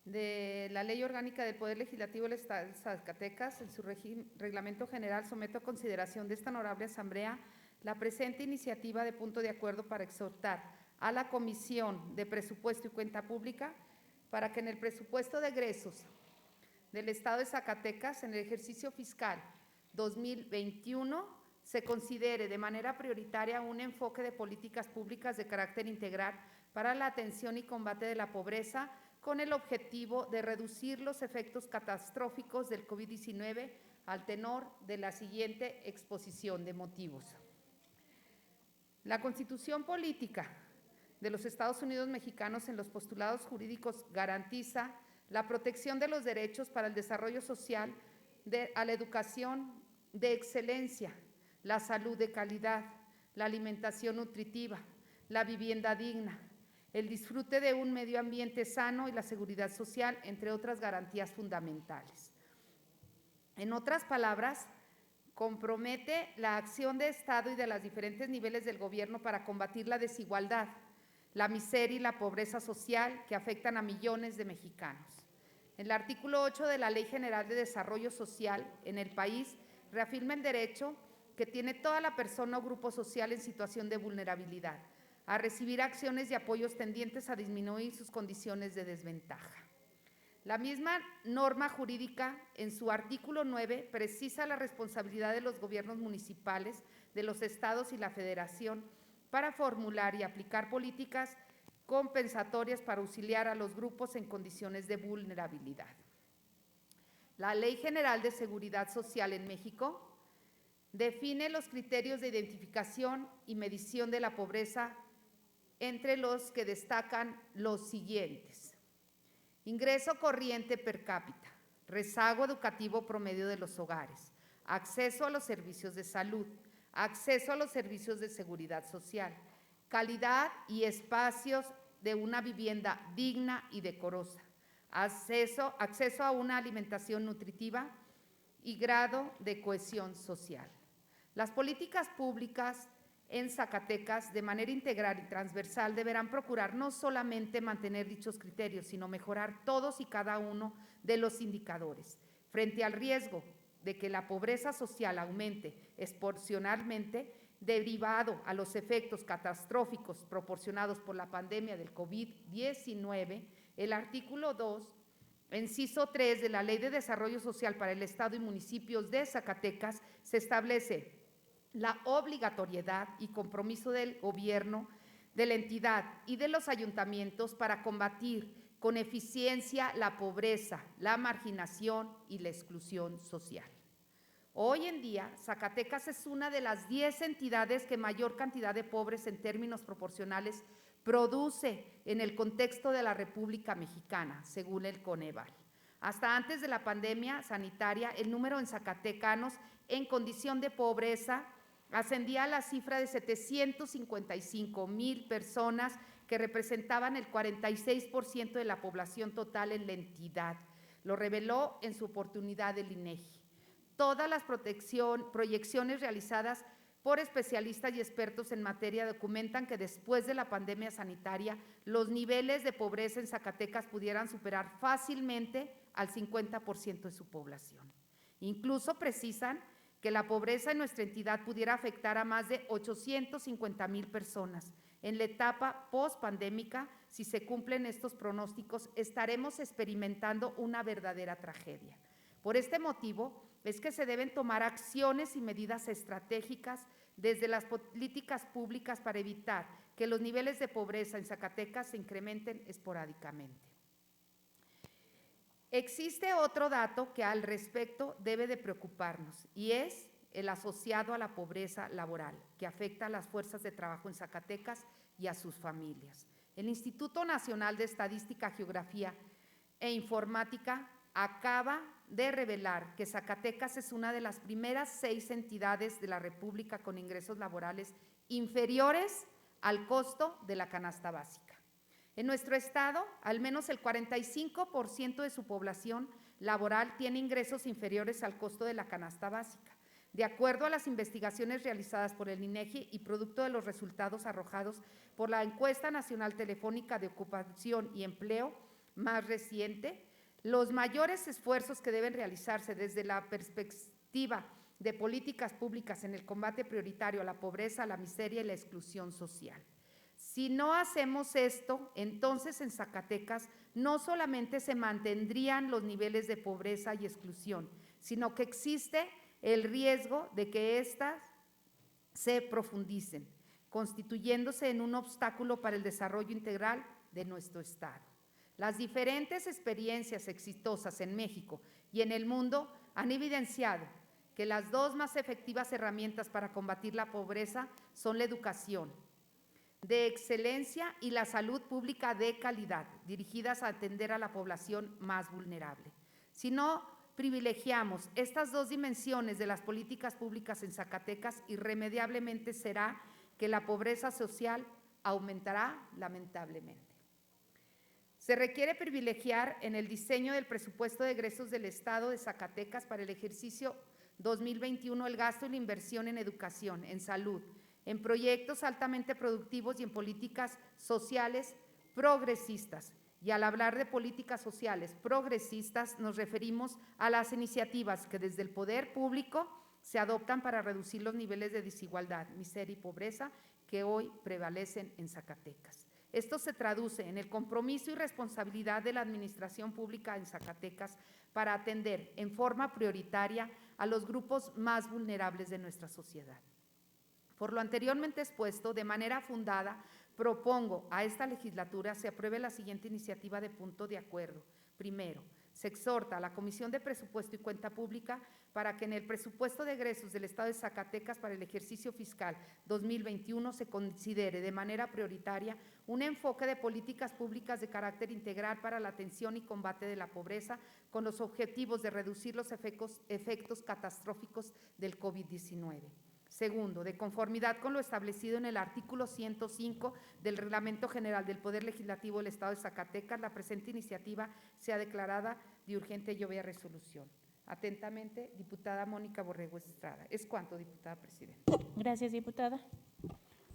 de la Ley Orgánica del Poder Legislativo del Estado de Zacatecas, en su reglamento general, someto a consideración de esta honorable Asamblea la presente iniciativa de punto de acuerdo para exhortar a la Comisión de Presupuesto y Cuenta Pública para que en el presupuesto de egresos del Estado de Zacatecas, en el ejercicio fiscal 2021, se considere de manera prioritaria un enfoque de políticas públicas de carácter integral para la atención y combate de la pobreza, con el objetivo de reducir los efectos catastróficos del COVID-19 al tenor de la siguiente exposición de motivos. La Constitución Política de los Estados Unidos Mexicanos en los postulados jurídicos garantiza la protección de los derechos para el desarrollo social, a la educación de excelencia, la salud de calidad, la alimentación nutritiva, la vivienda digna, el disfrute de un medio ambiente sano y la seguridad social, entre otras garantías fundamentales. En otras palabras, compromete la acción de Estado y de los diferentes niveles del gobierno para combatir la desigualdad, la miseria y la pobreza social que afectan a millones de mexicanos. El artículo 8 de la Ley General de Desarrollo Social en el país reafirma el derecho que tiene toda la persona o grupo social en situación de vulnerabilidad a recibir acciones y apoyos tendientes a disminuir sus condiciones de desventaja. La misma norma jurídica, en su artículo 9, precisa la responsabilidad de los gobiernos municipales, de los estados y la federación para formular y aplicar políticas compensatorias para auxiliar a los grupos en condiciones de vulnerabilidad. La Ley General de Seguridad Social en México define los criterios de identificación y medición de la pobreza, entre los que destacan los siguientes: ingreso corriente per cápita, rezago educativo promedio de los hogares, acceso a los servicios de salud, acceso a los servicios de seguridad social, calidad y espacios de una vivienda digna y decorosa, acceso a una alimentación nutritiva y grado de cohesión social. Las políticas públicas en Zacatecas, de manera integral y transversal, deberán procurar no solamente mantener dichos criterios, sino mejorar todos y cada uno de los indicadores. Frente al riesgo de que la pobreza social aumente exponencialmente, derivado a los efectos catastróficos proporcionados por la pandemia del COVID-19, el artículo 2, inciso 3 de la Ley de Desarrollo Social para el Estado y Municipios de Zacatecas se establece la obligatoriedad y compromiso del gobierno, de la entidad y de los ayuntamientos para combatir con eficiencia la pobreza, la marginación y la exclusión social. Hoy en día, Zacatecas es una de las 10 entidades que mayor cantidad de pobres en términos proporcionales produce en el contexto de la República Mexicana, según el Coneval. Hasta antes de la pandemia sanitaria, el número de zacatecanos en condición de pobreza ascendía a la cifra de 755,000 personas, que representaban el 46% de la población total en la entidad. Lo reveló en su oportunidad el INEGI. Todas las proyecciones realizadas por especialistas y expertos en materia documentan que después de la pandemia sanitaria, los niveles de pobreza en Zacatecas pudieran superar fácilmente al 50% de su población. Incluso precisan que la pobreza en nuestra entidad pudiera afectar a más de 850,000 personas. En la etapa post-pandémica, si se cumplen estos pronósticos, estaremos experimentando una verdadera tragedia. Por este motivo, es que se deben tomar acciones y medidas estratégicas desde las políticas públicas para evitar que los niveles de pobreza en Zacatecas se incrementen esporádicamente. Existe otro dato que al respecto debe de preocuparnos, y es el asociado a la pobreza laboral, que afecta a las fuerzas de trabajo en Zacatecas y a sus familias. El Instituto Nacional de Estadística, Geografía e Informática acaba de revelar que Zacatecas es una de las primeras 6 entidades de la República con ingresos laborales inferiores al costo de la canasta básica. En nuestro estado, al menos el 45% de su población laboral tiene ingresos inferiores al costo de la canasta básica. De acuerdo a las investigaciones realizadas por el INEGI y producto de los resultados arrojados por la Encuesta Nacional Telefónica de Ocupación y Empleo, más reciente, los mayores esfuerzos que deben realizarse desde la perspectiva de políticas públicas en el combate prioritario a la pobreza, la miseria y la exclusión social. Si no hacemos esto, entonces en Zacatecas no solamente se mantendrían los niveles de pobreza y exclusión, sino que existe el riesgo de que éstas se profundicen, constituyéndose en un obstáculo para el desarrollo integral de nuestro Estado. Las diferentes experiencias exitosas en México y en el mundo han evidenciado que las dos más efectivas herramientas para combatir la pobreza son la educación de excelencia y la salud pública de calidad, dirigidas a atender a la población más vulnerable. Si no privilegiamos estas dos dimensiones de las políticas públicas en Zacatecas, irremediablemente será que la pobreza social aumentará lamentablemente. Se requiere privilegiar en el diseño del presupuesto de egresos del Estado de Zacatecas para el ejercicio 2021 el gasto y la inversión en educación, en salud, en proyectos altamente productivos y en políticas sociales progresistas. Y al hablar de políticas sociales progresistas nos referimos a las iniciativas que desde el poder público se adoptan para reducir los niveles de desigualdad, miseria y pobreza que hoy prevalecen en Zacatecas. Esto se traduce en el compromiso y responsabilidad de la administración pública en Zacatecas para atender en forma prioritaria a los grupos más vulnerables de nuestra sociedad. Por lo anteriormente expuesto, de manera fundada, propongo a esta legislatura se apruebe la siguiente iniciativa de punto de acuerdo. Primero, se exhorta a la Comisión de Presupuesto y Cuenta Pública para que en el presupuesto de egresos del Estado de Zacatecas para el ejercicio fiscal 2021 se considere de manera prioritaria un enfoque de políticas públicas de carácter integral para la atención y combate de la pobreza con los objetivos de reducir los efectos catastróficos del COVID-19. Segundo, de conformidad con lo establecido en el artículo 105 del Reglamento General del Poder Legislativo del Estado de Zacatecas, la presente iniciativa sea declarada de urgente y obvia resolución. Atentamente, diputada Mónica Borrego Estrada. Es cuanto, diputada presidenta. Gracias, diputada.